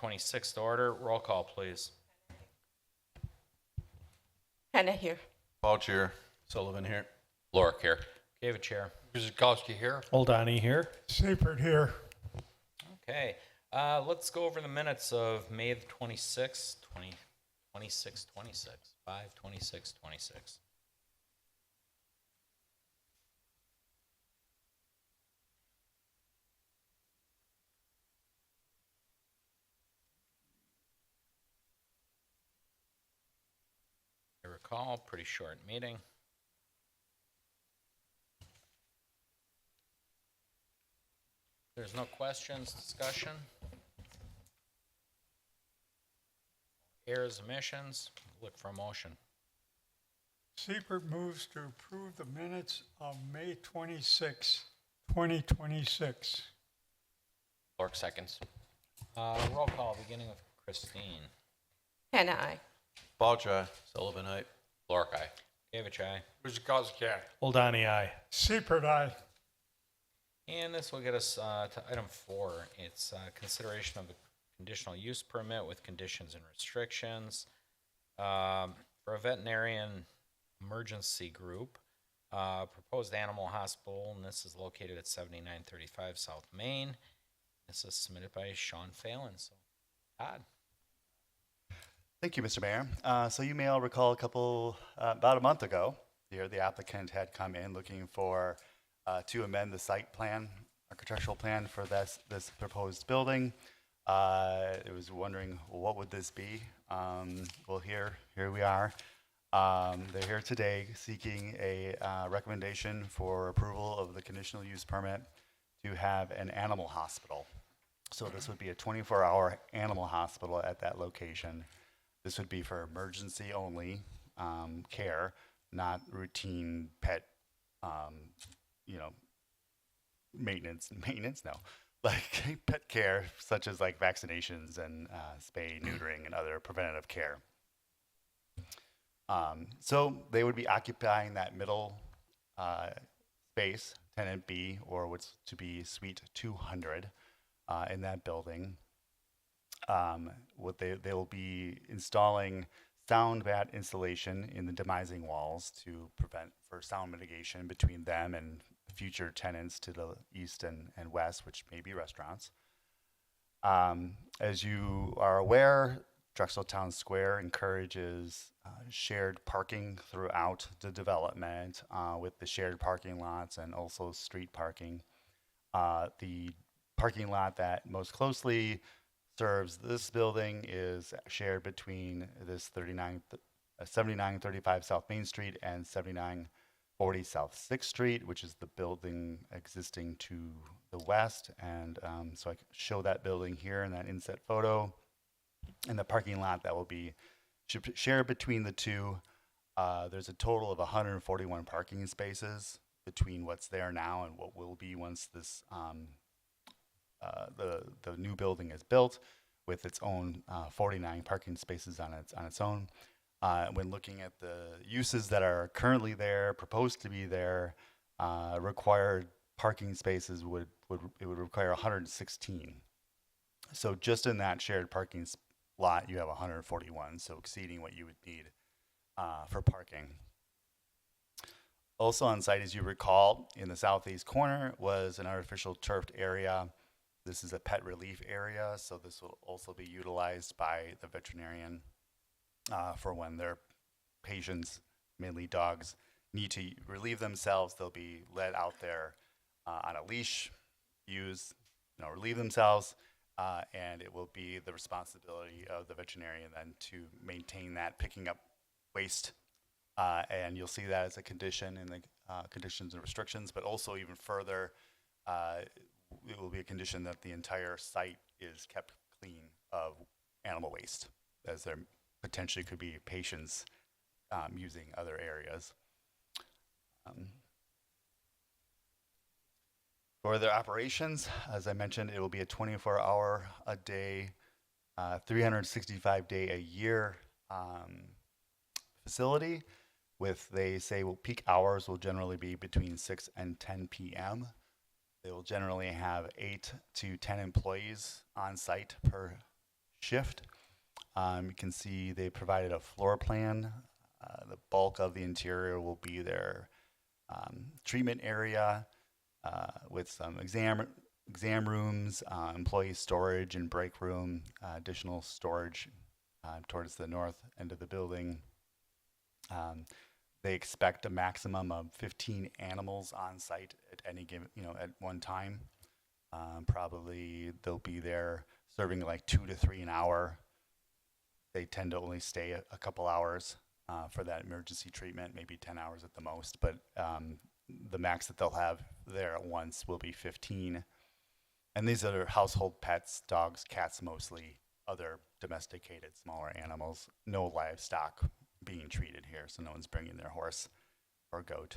26th order. Roll call, please. Hannah here. Bouch here. Sullivan here. Lorick here. Gave a chair. Guzikowski here. Oldani here. Seifert here. Okay, let's go over the minutes of May the 26th, 5/26/26. I recall, pretty short meeting. There's no questions, discussion? Errors, omissions, look for a motion. Seifert moves to approve the minutes of May 26, 2026. Lorick seconds. Roll call, beginning with Christine. Hannah, I. Bouch aye. Sullivan aye. Lorick, aye. Gavich, aye. Guzikowski, aye. Oldani, aye. Seifert, aye. And this will get us to item 4. It's consideration of a conditional use permit with conditions and restrictions for a veterinarian emergency group. Proposed animal hospital, and this is located at 7935 South Main. This is submitted by Sean Phelan. So, Todd. Thank you, Mr. Mayor. So you may all recall about a month ago, here the applicant had come in looking for to amend the site plan, architectural plan for this proposed building. It was wondering, well, what would this be? Well, here we are. They're here today seeking a recommendation for approval of the conditional use permit to have an animal hospital. So this would be a 24-hour animal hospital at that location. This would be for emergency only care, not routine pet, maintenance, no, like pet care, such as like vaccinations and spay, neutering, and other preventative care. So they would be occupying that middle space, tenant B, or what's to be suite 200 in that building. They will be installing sound bat installation in the demising walls to prevent for sound mitigation between them and future tenants to the east and west, which may be restaurants. As you are aware, Drexel Town Square encourages shared parking throughout the development with the shared parking lots and also street parking. The parking lot that most closely serves this building is shared between this 7935 South Main Street and 7940 South 6th Street, which is the building existing to the west. And so I show that building here in that inset photo. And the parking lot that will be shared between the two. There's a total of 141 parking spaces between what's there now and what will be once this the new building is built, with its own 49 parking spaces on its own. When looking at the uses that are currently there, proposed to be there, required parking spaces would require 116. So just in that shared parking lot, you have 141, so exceeding what you would need for parking. Also on site, as you recall, in the southeast corner was an artificial turfed area. This is a pet relief area, so this will also be utilized by the veterinarian for when their patients, mainly dogs, need to relieve themselves. They'll be led out there on a leash, relieve themselves, and it will be the responsibility of the veterinarian then to maintain that, picking up waste. And you'll see that as a condition in the conditions and restrictions, but also even further, it will be a condition that the entire site is kept clean of animal waste, as there potentially could be patients using other areas. For their operations, as I mentioned, it will be a 24-hour a day, 365 day a year facility. They say peak hours will generally be between 6 and 10 p.m. They will generally have 8 to 10 employees on site per shift. You can see they provided a floor plan. The bulk of the interior will be their treatment area with some exam rooms, employee storage and break room, additional storage towards the north end of the building. They expect a maximum of 15 animals on site at any given, at one time. Probably they'll be there serving like 2 to 3 an hour. They tend to only stay a couple hours for that emergency treatment, maybe 10 hours at the most. But the max that they'll have there at once will be 15. And these are household pets, dogs, cats mostly, other domesticated smaller animals, no livestock being treated here, so no one's bringing their horse or goat.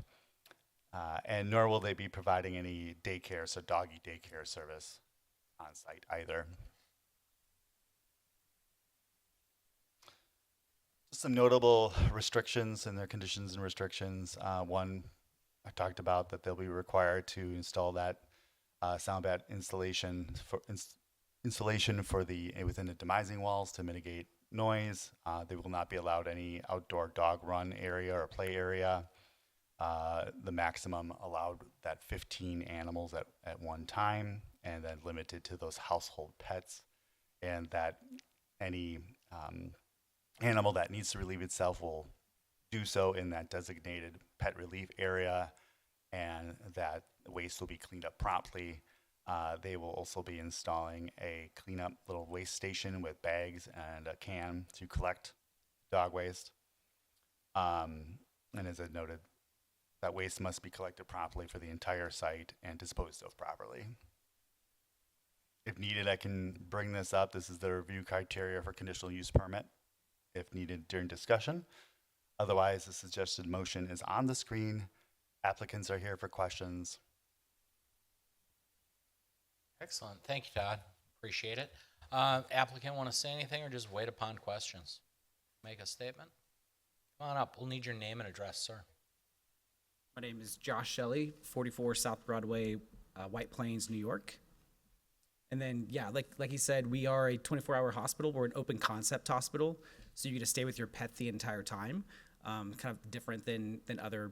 And nor will they be providing any daycare, so doggy daycare service on site either. Some notable restrictions in their conditions and restrictions. One, I talked about that they'll be required to install that sound bat installation for the within the demising walls to mitigate noise. They will not be allowed any outdoor dog run area or play area. The maximum allowed that 15 animals at one time, and then limited to those household pets, and that any animal that needs to relieve itself will do so in that designated pet relief area, and that waste will be cleaned up promptly. They will also be installing a cleanup little waste station with bags and a can to collect dog waste. And as I noted, that waste must be collected promptly for the entire site and disposed of properly. If needed, I can bring this up. This is the review criteria for conditional use permit, if needed during discussion. Otherwise, the suggested motion is on the screen. Applicants are here for questions. Excellent. Thank you, Todd. Appreciate it. Applicant want to say anything or just wait upon questions? Make a statement? Come on up. We'll need your name and address, sir. My name is Josh Shelley, 44 South Broadway, White Plains, New York. And then, yeah, like he said, we are a 24-hour hospital. We're an open concept hospital, so you get to stay with your pet the entire time. Kind of different than other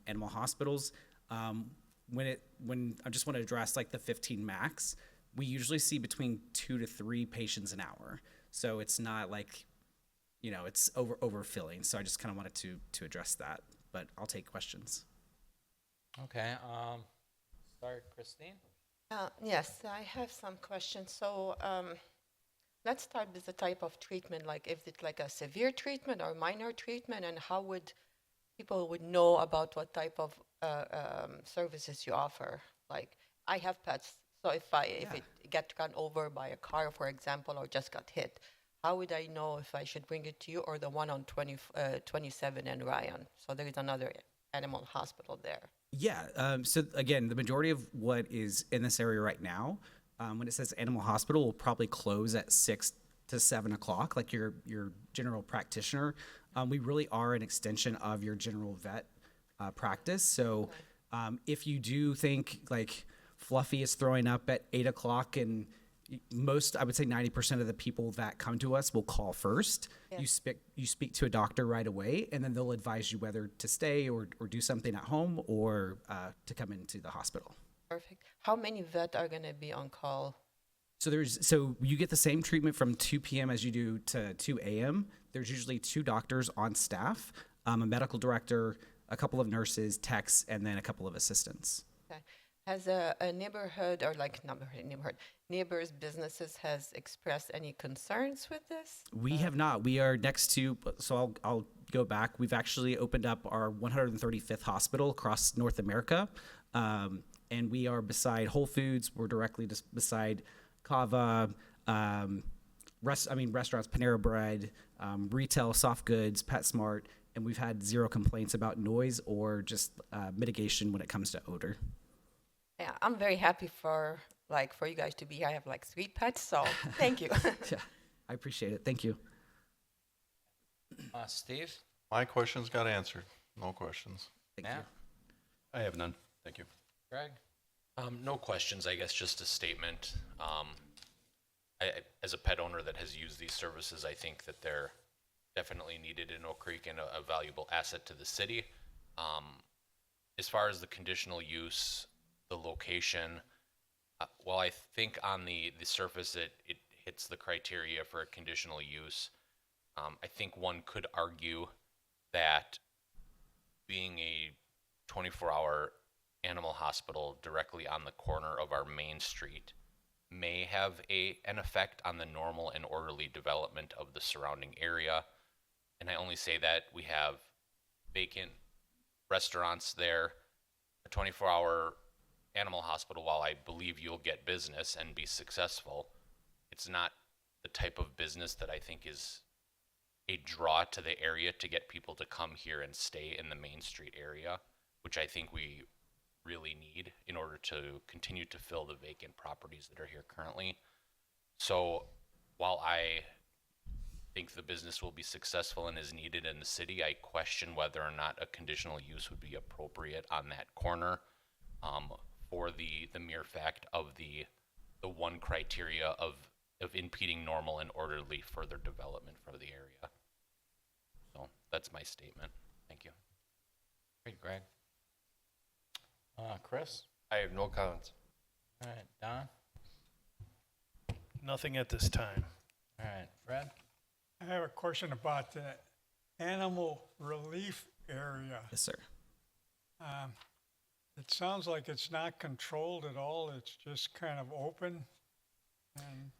animal hospitals. When I just want to address like the 15 max, we usually see between 2 to 3 patients an hour. So it's not like, it's overfilling. So I just kind of wanted to address that, but I'll take questions. Okay. Start, Christine. Yes, I have some questions. So let's start with the type of treatment. Like, is it like a severe treatment or minor treatment, and how would people know about what type of services you offer? Like, I have pets, so if it get run over by a car, for example, or just got hit, how would I know if I should bring it to you or the one on 27 and Ryan? So there is another animal hospital there. Yeah. So again, the majority of what is in this area right now, when it says animal hospital, will probably close at 6 to 7 o'clock, like your general practitioner. We really are an extension of your general vet practice. So if you do think like Fluffy is throwing up at 8 o'clock, and I would say 90% of the people that come to us will call first. Yeah. You speak to a doctor right away, and then they'll advise you whether to stay or do something at home or to come into the hospital. Perfect. How many vet are going to be on call? So you get the same treatment from 2 p.m. as you do to 2 a.m. There's usually 2 doctors on staff, a medical director, a couple of nurses, techs, and then a couple of assistants. Okay. Has a neighborhood or like neighbors, businesses has expressed any concerns with this? We have not. We are next to, so I'll go back. We've actually opened up our 135th hospital across North America, and we are beside Whole Foods. We're directly just beside Cava, restaurants, Panera Bread, retail, soft goods, PetSmart, and we've had 0 complaints about noise or just mitigation when it comes to odor. Yeah, I'm very happy for you guys to be here. I have 3 pets, so thank you. Yeah, I appreciate it. Thank you. Steve? My questions got answered. No questions. Thank you. I have none. Thank you. Greg? No questions, I guess just a statement. as a pet owner that has used these services, I think that they're definitely needed in Oak Creek and a valuable asset to the city. As far as the conditional use, the location, while I think on the surface it hits the criteria for a conditional use, I think one could argue that being a 24-hour animal hospital directly on the corner of our main street may have an effect on the normal and orderly development of the surrounding area. And I only say that we have vacant restaurants there, a 24-hour animal hospital. While I believe you'll get business and be successful, it's not the type of business that I think is a draw to the area to get people to come here and stay in the Main Street area, which I think we really need in order to continue to fill the vacant properties that are here currently. So while I think the business will be successful and is needed in the city, I question whether or not a conditional use would be appropriate on that corner, for the mere fact of the one criteria of impeding normal and orderly further development for the area. So that's my statement. Thank you. Great, Greg. Chris? I have no comments. All right, Don? Nothing at this time. All right, Fred? I have a question about the animal relief area. Yes, sir. It sounds like it's not controlled at all. It's just kind of open. And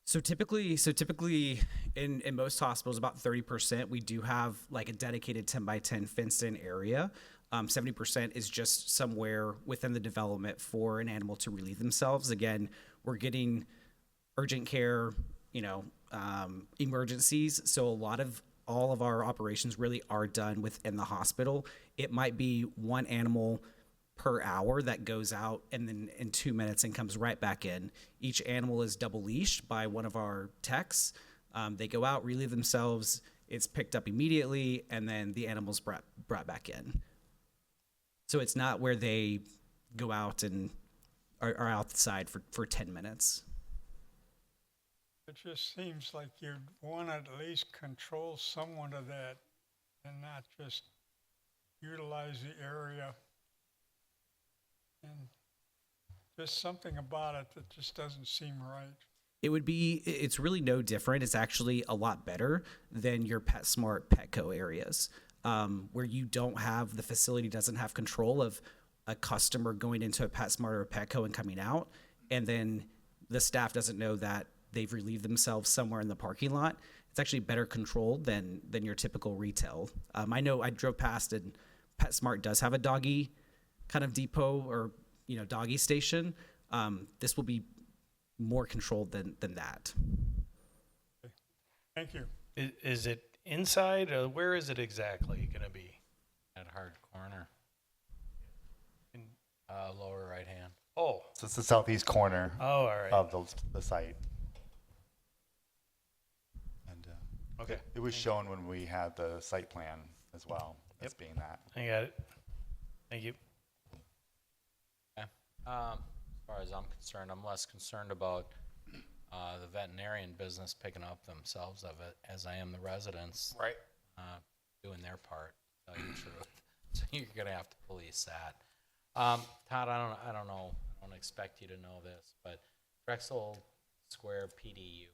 So typically in most hospitals, about 30%, we do have like a dedicated 10 by 10 fenced in area. 70% is just somewhere within the development for an animal to relieve themselves. Again, we're getting urgent care, emergencies. So all of our operations really are done within the hospital. It might be one animal per hour that goes out and then in 2 minutes and comes right back in. Each animal is double leashed by one of our techs. They go out, relieve themselves. It's picked up immediately, and then the animal's brought back in. So it's not where they go out and are outside for 10 minutes. it just seems like you'd want to at least control somewhat of that and not just utilize the area. And just something about it that just doesn't seem right. It's really no different. It's actually a lot better than your PetSmart, Petco areas, where you don't have, the facility doesn't have control of a customer going into a PetSmart or a Petco and coming out. And then the staff doesn't know that they've relieved themselves somewhere in the parking lot. It's actually better controlled than your typical retail. I know I drove past and PetSmart does have a doggy kind of depot or, doggy station. This will be more controlled than that. Thank you. Is it inside or where is it exactly going to be? That hard corner. Lower right hand. Oh, So it's the southeast corner all right. of the site. And Okay, it was shown when we had the site plan as well as Yep. being that. I got it. Thank you. Okay. As far as I'm concerned, I'm less concerned about the veterinarian business picking up themselves of it as I am the residents Right. doing their part, to tell you the truth. So you're gonna have to police that. Todd, I don't know. I don't expect you to know this, but Drexel Square PDU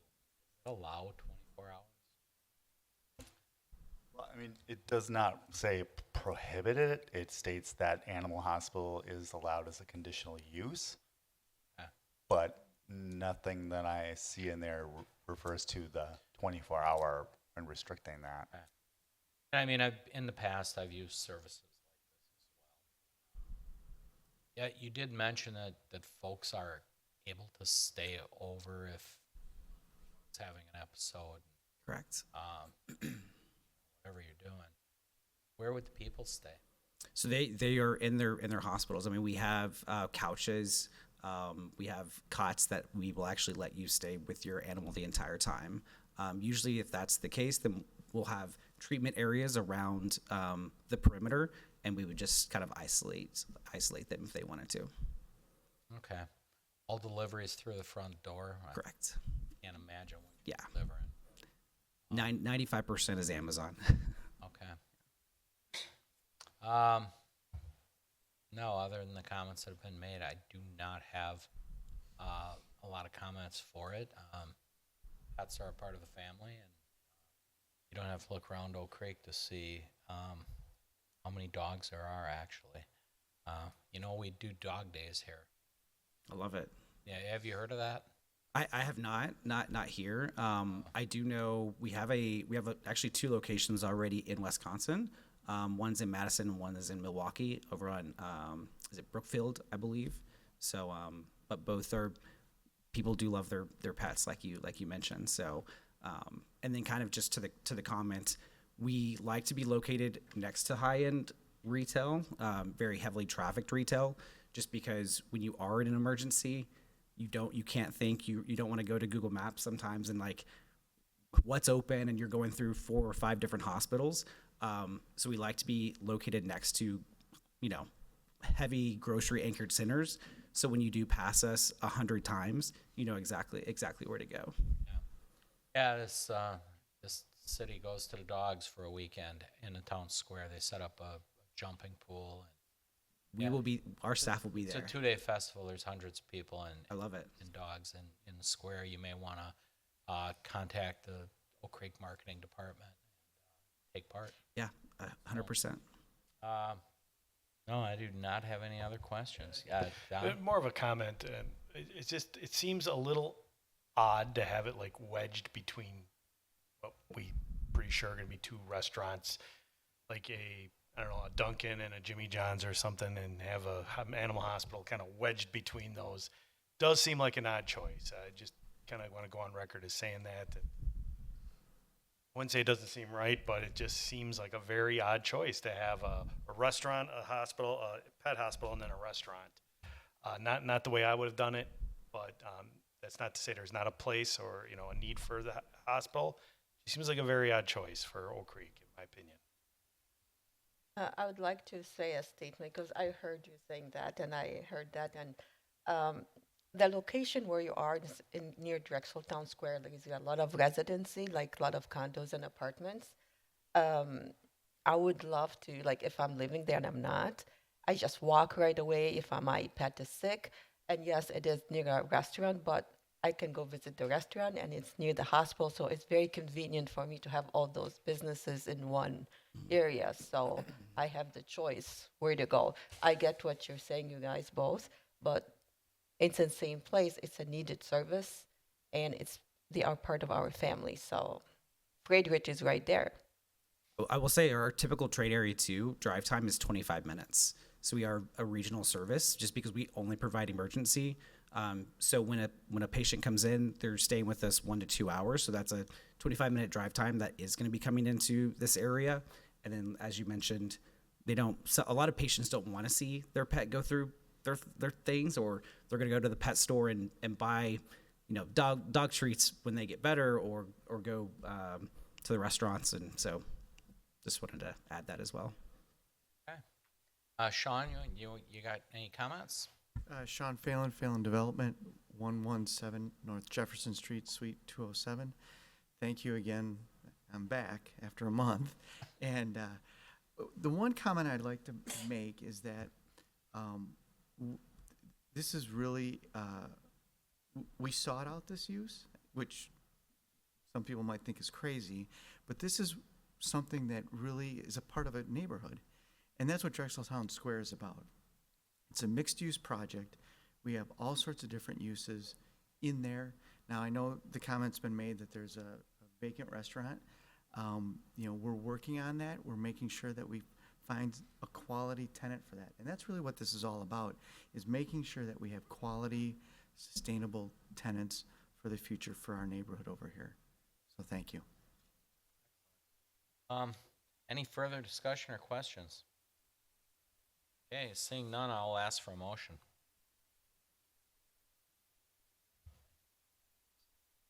allow 24 hours? Well, I mean, it does not say prohibit it. It states that animal hospital is allowed as a conditional use. Okay. But nothing that I see in there refers to the 24-hour and restricting that. I mean, in the past, I've used services like this as well. Yeah, you did mention that folks are able to stay over if it's having an episode, Correct. whatever you're doing. Where would the people stay? So they are in their hospitals. I mean, we have couches, we have cots that we will actually let you stay with your animal the entire time. Usually, if that's the case, then we'll have treatment areas around the perimeter, and we would just kind of isolate them if they wanted to. Okay. All deliveries through the front door. Correct. Can't can't imagine what Yeah. you deliver in. 95% is Amazon. Okay. No, other than the comments that have been made, I do not have a lot of comments for it. Pets are a part of the family, and you don't have to look around Oak Creek to see how many dogs there are, actually. We do dog days here. I love it. Yeah, have you heard of that? I have not here. I do know we have actually 2 locations already in Wisconsin. One's in Madison and one is in Milwaukee over on is it Brookfield, I believe. So but both are, people do love their pets like you mentioned. So and then kind of just to the comment, we like to be located next to high-end retail, very heavily trafficked retail, just because when you are in an emergency, you can't think, you don't want to go to Google Maps sometimes and like what's open, and you're going through 4 or 5 different hospitals. So we like to be located next to, heavy grocery anchored centers. So when you do pass us 100 times, you know exactly where to go. Yeah, this city goes to the dogs for a weekend in the town square. They set up a jumping pool. Our staff will be It's there. a 2-day festival. There's hundreds of people I love it. and dogs in the square. You may want to contact the Oak Creek Marketing Department and take part. Yeah, 100%. No, I do not have any other questions. Yeah, Don? More of a comment. It seems a little odd to have it like wedged between what we pretty sure are going to be 2 restaurants, like a Dunkin' and a Jimmy John's or something, and have an animal hospital kind of wedged between those. Does seem like an odd choice. I just kind of want to go on record as saying that. I wouldn't say it doesn't seem right, but it just seems like a very odd choice to have a restaurant, a hospital, a pet hospital, and then a restaurant. Not the way I would have done it, but that's not to say there's not a place or a need for the hospital. It seems like a very odd choice for Oak Creek, in my opinion. I would like to say a statement because I heard you saying that, and I heard that, and the location where you are is near Drexel Town Square. There's a lot of residency, like a lot of condos and apartments. I would love to, like, if I'm living there and I'm not, I just walk right away if my pet is sick. And yes, it is near a restaurant, but I can go visit the restaurant, and it's near the hospital, so it's very convenient for me to have all those businesses in one area. So I have the choice where to go. I get what you're saying, you guys both, but it's in the same place. It's a needed service, and they are part of our family. So Frederick is right there. I will say our typical trade area 2 drive time is 25 minutes. So we are a regional service just because we only provide emergency. So when a patient comes in, they're staying with us 1 to 2 hours. So that's a 25-minute drive time that is going to be coming into this area. And then, as you mentioned, a lot of patients don't want to see their pet go through their things, or they're going to go to the pet store and buy, dog treats when they get better, or go to the restaurants. And so just wanted to add that as well. Okay. Sean, you got any comments? Sean Phelan, Phelan Development, 117 North Jefferson Street, Suite 207. Thank you again. I'm back after a month. And the one comment I'd like to make is that this is really, we sought out this use, which some people might think is crazy, but this is something that really is a part of a neighborhood. And that's what Drexel Town Square is about. It's a mixed-use project. We have all sorts of different uses in there. Now, I know the comment's been made that there's a vacant restaurant. We're working on that. We're making sure that we find a quality tenant for that. And that's really what this is all about, is making sure that we have quality, sustainable tenants for the future for our neighborhood over here. So thank you. Any further discussion or questions? Okay, seeing none, I'll ask for a motion.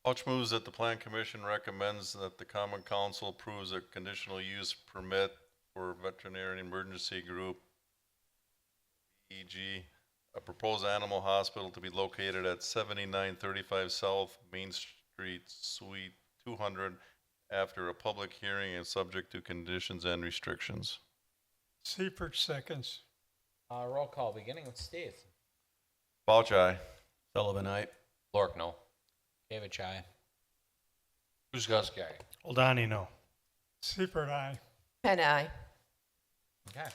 Couch moves that the Plan Commission recommends that the Common Council approves a conditional use permit for veterinarian emergency group, e.g., a proposed animal hospital to be located at 7935 South Main Street, Suite 200, after a public hearing and subject to conditions and restrictions. Seepard seconds. Roll call, beginning with Steve. Bouch, aye. Sullivan, aye. Lork, no. David Chai. Guzekowski, aye. Oldani, no. Seepard, aye. Pen I. Okay.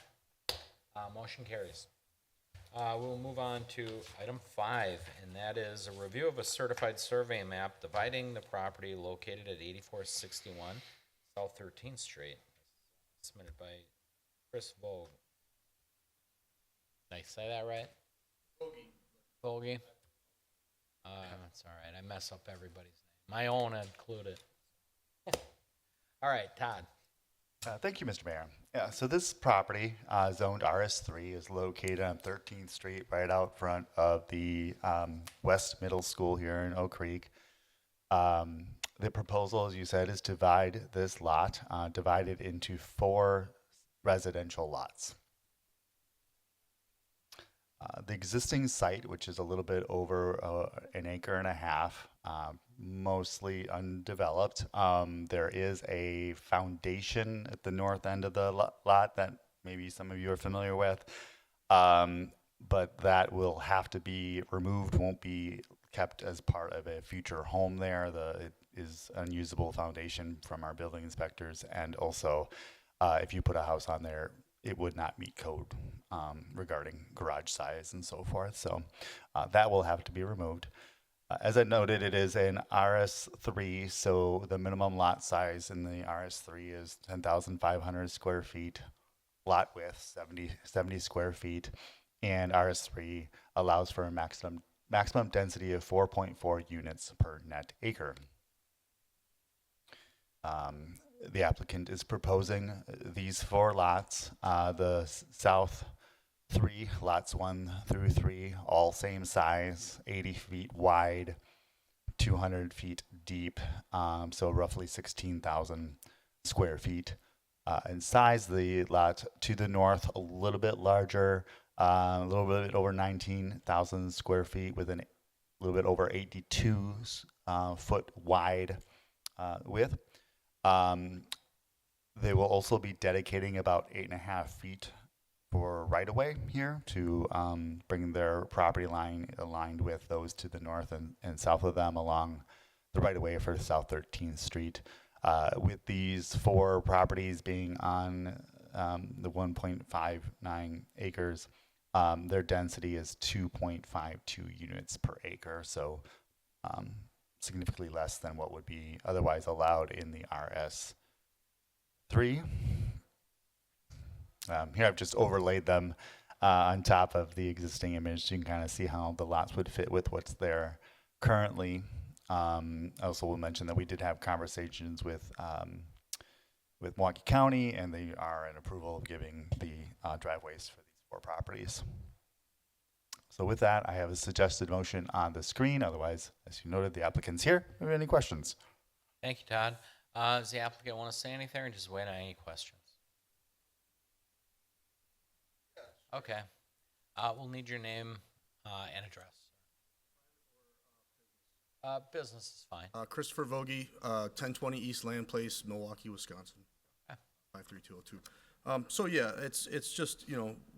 Motion carries. We'll move on to item 5, and that is a review of a certified survey map dividing the property located at 8461 South 13th Street, submitted by Chris Vogue. Did I say that right? Vogie. That's all right. I mess up everybody's name. My own included. All right, Todd. Thank you, Mr. Mayor. Yeah, so this property, zoned RS3, is located on 13th Street, right out front of the West Middle School here in Oak Creek. The proposal, as you said, is to divide this lot, divide it into 4 residential lots. The existing site, which is a little bit over an acre and a half, mostly undeveloped. There is a foundation at the north end of the lot that maybe some of you are familiar with, but that will have to be removed, won't be kept as part of a future home there. It is unusable foundation from our building inspectors, and also if you put a house on there, it would not meet code regarding garage size and so forth. So that will have to be removed. As I noted, it is an RS3, so the minimum lot size in the RS3 is 10,500 square feet, lot width 70 square feet, and RS3 allows for a maximum density of 4.4 units per net acre. The applicant is proposing these 4 lots, the south 3, lots 1 through 3, all same size, 80 feet wide, 200 feet deep, so roughly 16,000 square feet in size. The lot to the north, a little bit larger, a little bit over 19,000 square feet with a little bit over 82 foot wide width. They will also be dedicating about 8.5 feet for right-of-way here to bring their property line aligned with those to the north and south of them along the right-of-way for South 13th Street. With these 4 properties being on the 1.59 acres, their density is 2.52 units per acre, so significantly less than what would be otherwise allowed in the RS3. Here I've just overlaid them on top of the existing image so you can kind of see how the lots would fit with what's there currently. I also will mention that we did have conversations with Milwaukee County, and they are in approval of giving the driveways for these 4 properties. So with that, I have a suggested motion on the screen. Otherwise, as you noted, the applicant's here. Have any questions? Thank you, Todd. Does the applicant want to say anything or just wait on any questions? Okay. We'll need your name and address. Business is fine. Christopher Vogie, 1020 East Land Place, Milwaukee, Wisconsin, Okay. 53202. So yeah, it's just,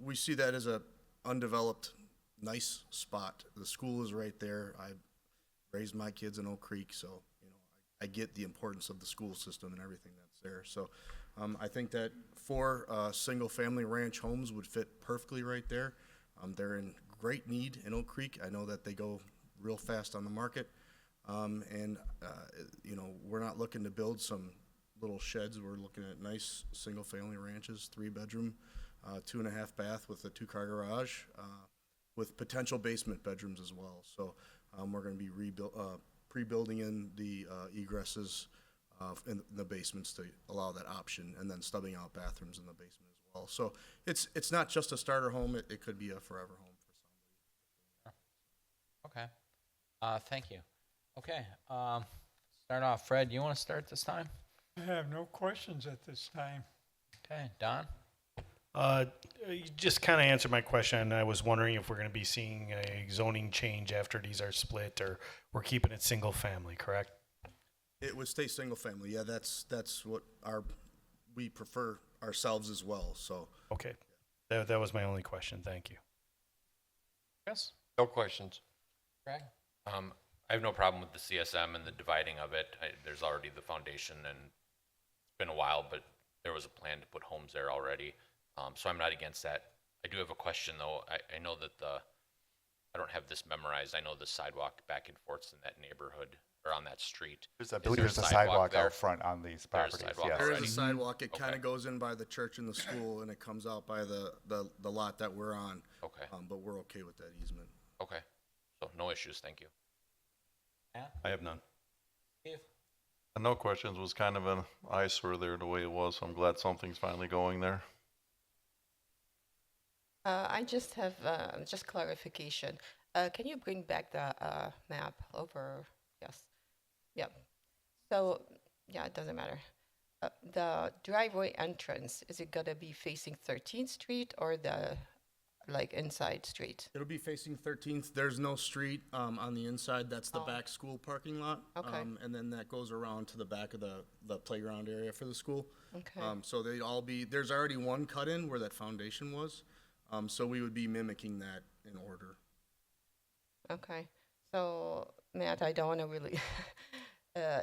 we see that as a undeveloped, nice spot. The school is right there. I raised my kids in Oak Creek, so, I get the importance of the school system and everything that's there. So I think that 4 single-family ranch homes would fit perfectly right there. They're in great need in Oak Creek. I know that they go real fast on the market. We're not looking to build some little sheds. We're looking at nice single-family ranches, 3-bedroom, 2.5 bath with a 2-car garage, with potential basement bedrooms as well. So we're going to be pre-building in the egresses in the basements to allow that option, and then stubbing out bathrooms in the basement as well. So it's not just a starter home. It could be a forever home for somebody. Okay. Thank you. Okay. Start off. Fred, you want to start this time? I have no questions at this time. Okay. Don? You just kind of answered my question. I was wondering if we're going to be seeing a zoning change after these are split, or we're keeping it single family, correct? It would stay single family. Yeah, that's what we prefer ourselves as well. So Okay. That was my only question. Thank you. Chris? No questions. Greg? I have no problem with the CSM and the dividing of it. There's already the foundation, and it's been a while, but there was a plan to put homes there already. So I'm not against that. I do have a question, though. I know that I don't have this memorized. I know the sidewalk back and forth in that neighborhood or on that street. I believe there there's a sidewalk there? out front on these There's a properties, sidewalk yes. there already. is a sidewalk. It kind Okay. of goes in by the church and the school, and it comes out by the lot that we're on. Okay. But we're okay with that easement. Okay. So no issues. Thank you. Matt? I have none. Steve? No questions, was kind of an eyesore there the way it was, so I'm glad something's finally going there. I just have just clarification. Can you bring back the map over? Yes. Yep. So, yeah, it doesn't matter. The driveway entrance, is it gonna be facing 13th Street or the, like, inside street? It'll be facing 13th. There's no street on the inside. That's the back school parking lot. Okay. And then that goes around to the back of the playground area for the school. Okay. So they all be, there's already one cut in where that foundation was. So we would be mimicking that in order. Okay. So, Matt, I don't want to really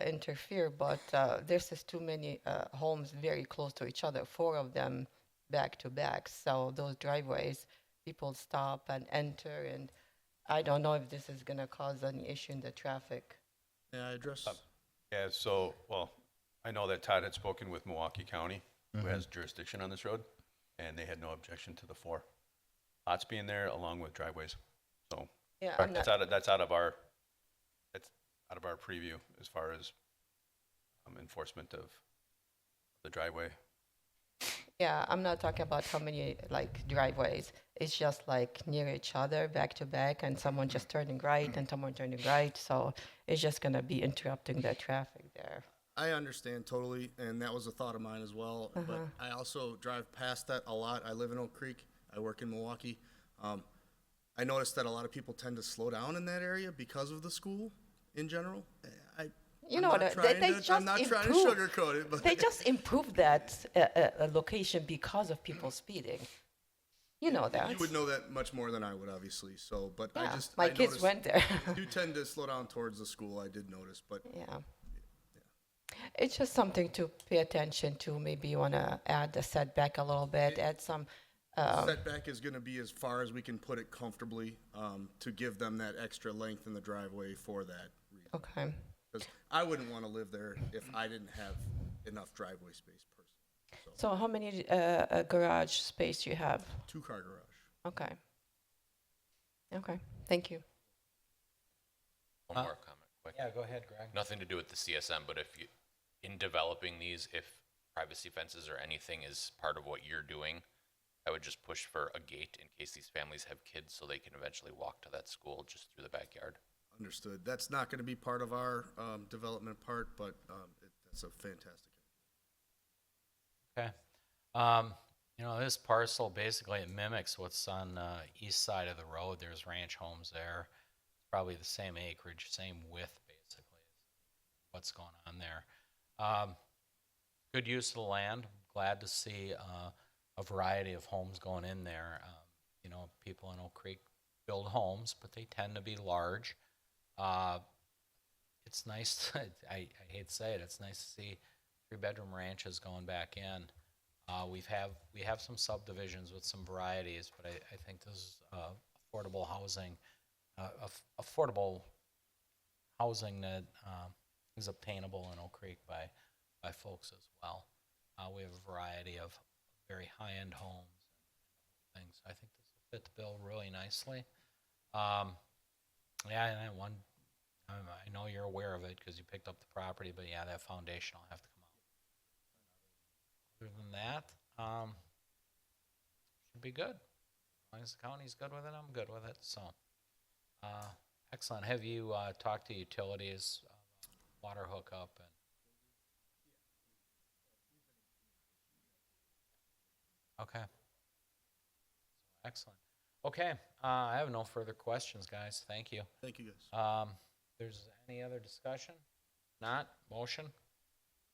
interfere, but there's just too many homes very close to each other, 4 of them back to back. So those driveways, people stop and enter, and I don't know if this is going to cause any issue in the traffic. Yeah, I address. Yeah, so, well, I know that Todd had spoken with Milwaukee County, who has jurisdiction on this road, and they had no objection to the 4 lots being there along with driveways. So Yeah, I'm that's not, out of our preview as far as enforcement of the driveway. yeah, I'm not talking about how many like driveways. It's just like near each other, back to back, and someone just turning right and someone turning right. So it's just going to be interrupting the traffic there. I understand totally, and that was a thought of mine as well. But I also drive past that a lot. I live in Oak Creek. I work in Milwaukee. I noticed that a lot of people tend to slow down in that area because of the school in general. You I'm know, not they trying to- just I'm not trying to improve- sugarcoat it, but They just improved that location because of people speeding. You know that. you would know that much more than I would, obviously. So, but Yeah, I just my I kids noticed went there. they do tend to slow down towards the school. I did notice, but Yeah. It's just something to pay attention to. Maybe you want to add the setback a little bit, add some. setback is going to be as far as we can put it comfortably to give them that extra length in the driveway for that reason. Okay. Because I wouldn't want to live there if I didn't have enough driveway space personally. So how many garage space you have? 2-car garage. Okay. Okay. Thank you. One more comment, quick. Yeah, go ahead, Greg. Nothing to do with the CSM, but if you, in developing these, if privacy fences or anything is part of what you're doing, I would just push for a gate in case these families have kids so they can eventually walk to that school just through the backyard. Understood. That's not going to be part of our development part, but that's a fantastic. Okay. This parcel basically it mimics what's on east side of the road. There's ranch homes there. It's probably the same acreage, same width, basically. What's going on there? Good use of the land. Glad to see a variety of homes going in there. People in Oak Creek build homes, but they tend to be large. It's nice. I hate to say it. It's nice to see 3-bedroom ranches going back in. We have some subdivisions with some varieties, but I think this is affordable housing, affordable housing that is obtainable in Oak Creek by folks as well. We have a variety of very high-end homes and things. I think this will fit the bill really nicely. Yeah, and then I know you're aware of it because you picked up the property, but yeah, that foundation will have to come out. Other than that, should be good. As long as the county's good with it, I'm good with it. So, excellent. Have you talked to utilities, water hookup, and? Okay. Excellent. Okay, I have no further questions, guys. Thank you. Thank you, guys. There's any other discussion? Not, motion?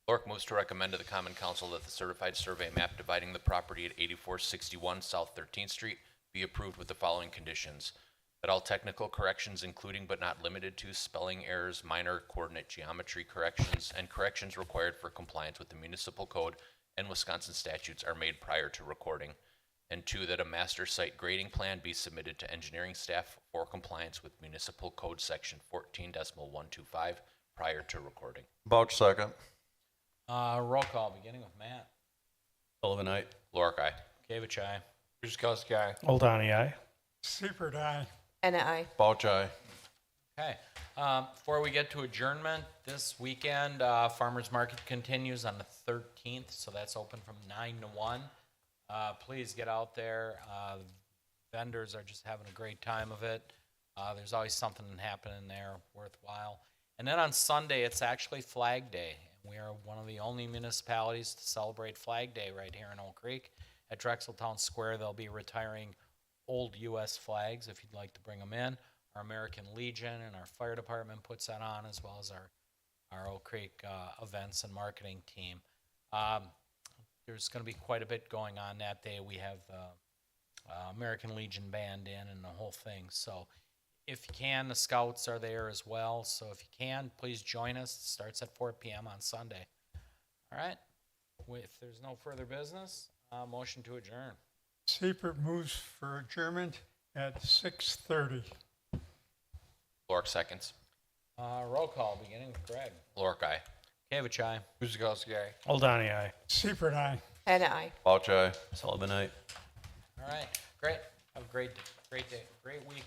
Lorik moves to recommend to the Common Council that the certified survey map dividing the property at 8461 South 13th Street be approved with the following conditions. That all technical corrections, including but not limited to spelling errors, minor coordinate geometry corrections, and corrections required for compliance with the municipal code and Wisconsin statutes are made prior to recording. And 2, that a master site grading plan be submitted to engineering staff for compliance with municipal code section 14.125 prior to recording. Vouch second. Roll call, beginning with Matt. Sullivan, aye. Lorik, aye. Gavich, aye. Guzekowski, aye. Oldani, aye. Seifert, aye. And I. Vouch aye. Okay, before we get to adjournment, this weekend, Farmers Market continues on the 13th, so that's open from 9 to 1. Please get out there. Vendors are just having a great time of it. There's always something happening there worthwhile. And then on Sunday, it's actually Flag Day. We are one of the only municipalities to celebrate Flag Day right here in Oak Creek. At Drexeltown Square, they'll be retiring old U.S. flags if you'd like to bring them in. Our American Legion and our fire department puts that on, as well as our Oak Creek events and marketing team. There's going to be quite a bit going on that day. We have American Legion band in and the whole thing. So if you can, the scouts are there as well. So if you can, please join us. It starts at 4 p.m. on Sunday. All right. If there's no further business, motion to adjourn. Seifert moves for adjournment at 6:30. Lorik seconds. Roll call, beginning with Greg. Lorik, aye. Kavich, aye. Guzekowski, aye. Oldani, aye. Seifert, aye. And I. Vouch aye. Sullivan, aye. All right, great. Have a great day, great weekend.